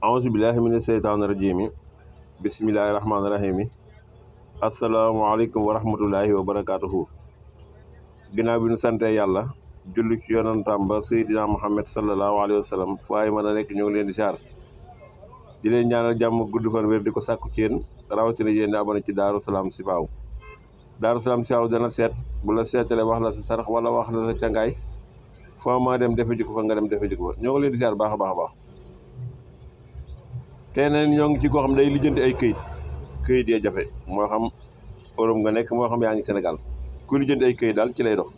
auzu billahi mina seytaani rajimi bismillahi rahmaani rahimi asalaamaaleykum wa rahmatullahi wa barakaatuhu. Ginnaaw bi ñu sante yàlla julli ci yonantam ba Seydina Muhammad sallallahu alayhi wa sallam fu ay mën a nekk ñoo ngi leen di siyaar di leen ñaanal jàmm gudd fan wér di ko sàkku ci yéen rawatina yéen di abonné ci Daaru Salaam Chifaou. Daaru Salaam Chifaou dana seet bu la seetalee wax la sa sarax wala wax la sa cangaay foo ma dem defe ji ko fa nga dem defe ji ko fa ñoo ngi leen di siyaar baax a baax a baax. tey nag ñoo ngi ci koo xam day lijjanti ay këyit yee jafe moo xam Europe nga nekk moo xam yaa ngi Sénégal kuy lijjanti ay këyit daal ci lay dox.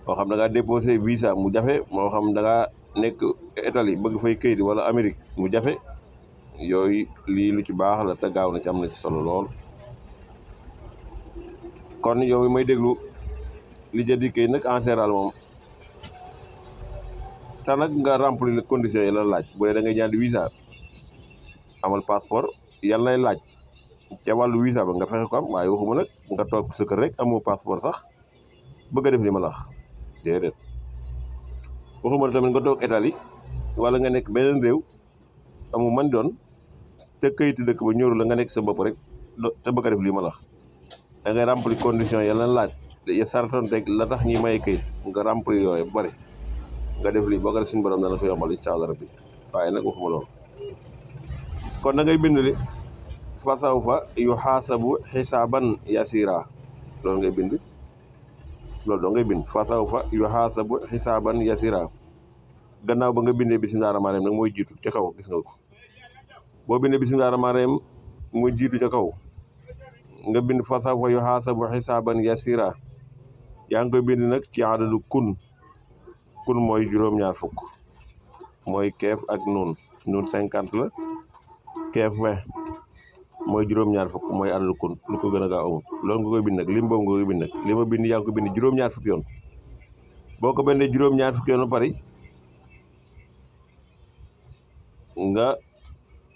moo xam da ngaa déposé visa mu jafe moo xam da ngaa nekk Italie bëgg fay këyit wala Amérique mu jafe yooyu lii lu ci baax la te gaaw na ci am na ci solo lool. kon yow may déglu lijjanti këyit nag en général moom te nag nga remplir les conditions yi la laaj bu dee da ngay ñaan di visa amal passeport yan lay laaj ca wàllu visa ba nga fexe ko am waaye waxuma nag nga toog sa kër rek amoo passeport sax bëgg a def li ma la wax déedéet. waxuma tamit nga toog Italie wala nga nekk beneen réew amu man doon te këyitu dëkk ba ñëru la nga nekk sa bopp rek te bëgg a def li ma la wax da ngay remplir conditions yi la laaj ya sartonteeg la tax ñi maye këyit nga remplir yooyu ba bari nga def lii boo ko def suñu borom dana ko yombal incha allah rabbi waaye nag waxuma loolu. kon da ngay bind li fa sawfa yuhaasabu xisaaban yasira loolu ngay bind loolu doo ngay bind fa sawfa yuhaasabu xisaaban yasira gannaaw ba nga bindee bismillaahi rahmaani rahiim nag mooy jiitu ca kaw gis nga ko boo bindee bismillaahi rahmaani rahiim mooy jiitu ca kaw nga bind fa sawfa yuhaasabu xisaaban yasira yaa ngi koy bind nag ci adadu kun mooy juróom-ñaar fukk mooy keef ak nun 50 la keef 20 mooy juróom-ñaar fukk mooy adadu kun lu ko gën a gaaw amul loolu nga koy bind nag lim boobu nga koy bind nag li ma bind yaa ngi ko bind juróom-ñaar fukk yoon boo ko bindee juróom-ñaar fukk yoon ba pare nga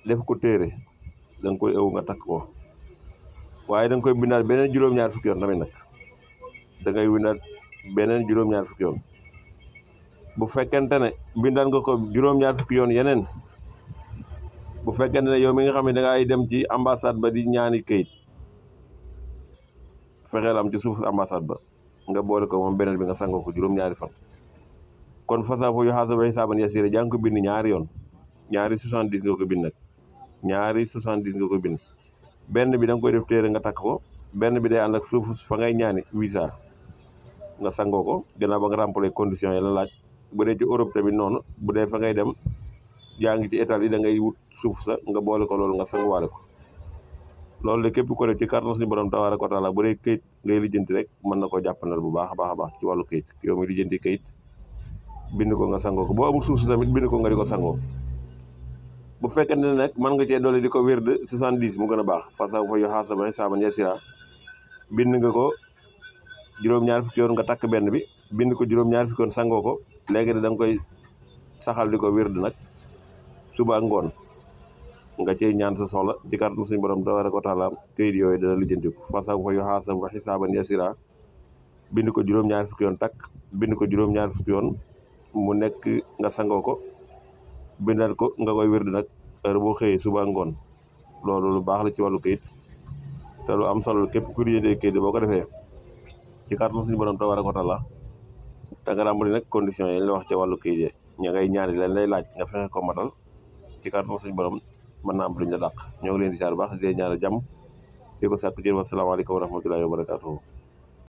def ko téere da nga koy ëw nga takk ko waaye da nga koy bindaat beneen juróom-ñaar fukk yoon tamit nag da ngay bindaat beneen juróom-ñaar fukk yoon bu fekkente ne bindaan nga ko juróom-ñaar fukki yoon yeneen bu fekkente ne yow mi nga xam ne da ngay dem ci ambassade ba di ñaani këyit fexeel am ci suuf ambassade ba nga boole ko moom beneen bi nga sangoo ko juróom-ñaari fan. kon fa sawfa yuhaasabu xisaaban yasiira jaa ngi ko bind ñaari yoon ñaari 70 nga ko bind nag ñaari 70 nga ko bind benn bi da nga koy def téere nga takk ko benn bi day ànd ak suuf fa ngay ñaani visa nga sangoo ko gannaaw ba nga remplir conditions yi la laaj. bu dee ci Europe tamit noonu bu dee fa ngay dem yaa ngi ci Italie da ngay wut suuf sa nga boole ko loolu nga sanguwaale ko loolu de képp ko def ci kàttan suñu borom tabaaraka wa taala bu dee këyit ngay lijjanti rek mën na koo jàppandal bu baax a baax ci wàllu këyit yow mi lijjanti këyit bind ko nga sangoo ko boo amul suuf sa tamit bind ko nga di ko sangoo bu fekkente ne nag mën nga cee doole di ko wér de 70 mu gën a baax fa sawfa yuhaasabu xisaaban yasiira bind nga ko juróom-ñaar fukki yoon nga takk benn bi bind ko juróom-ñaar fukki yoon sangoo ko léegi da nga koy saxal di ko wérd nag suba ak ngoon nga cey ñaan sa soxla ci kàttan suñu borom tabaaraka wa taala këyit yooyu dana lijjanti ko fa sawfa yuhaasabu xisaaban yasiira bind ko juróom-ñaar fukki yoon takk bind ko juróom-ñaar fukki yoon mu nekk nga sangoo ko bindal ko nga koy wérd nag heure boo xëyee suba ak ngoon loolu lu baax la ci wàllu këyit te lu am solo képp ku lijjanti këyit boo ko defee ci kàttan suñu borom tabaaraka wa taala da nga ràmbali nag conditions yi la wax ca wàllu këyit ña ngay ñaari leen lay laaj nga fexe ko matal ci kàttan suñu borom mën naa am luñ la dàq ñoo ngi leen di siyaar baax di leen ñaanal jàmm di ko sàkku jërëm asalaamaaleykum wa rahmatullahi wa barakaatuhu